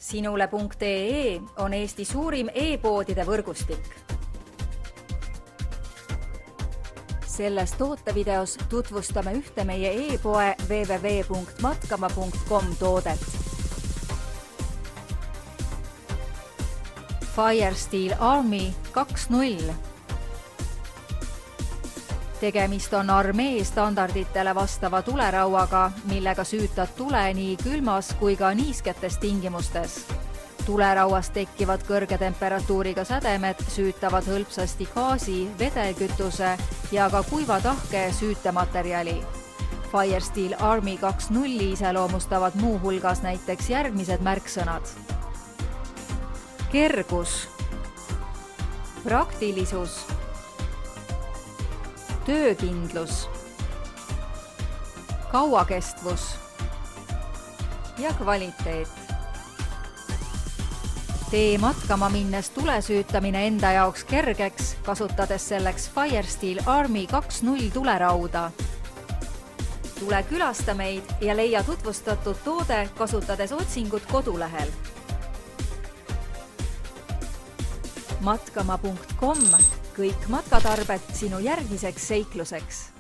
Sinule.ee on Eesti suurim e-poodide võrgustik. Selles tootevideos tutvustame ühte meie e-poe www.matkama.com toodet. Firesteel Army 2.0. Tegemist on armee standarditele vastava tulerauaga, millega süütad tule nii külmas kui ka niisketes tingimustes. Tulerauas tekkivad kõrge temperatuuriga sädemed süütavad hõlpsasti gaasi, vedelkütuse ja ka kuiva tahke süütematerjali. Firesteel Army 2.0 iseloomustavad muu hulgas näiteks järgmised märksõnad. Kergus, praktilisus, töökindlus, kauakestvus ja kvaliteet. Tee matkama minnes tule süütamine enda jaoks kergeks, kasutades selleks Firesteel Army 2.0 tulerauda. Tule külasta meid ja leia tutvustatud toode, kasutades otsingut kodulehel. Matkama.com, kõik matkatarbed sinu järgmiseks seikluseks.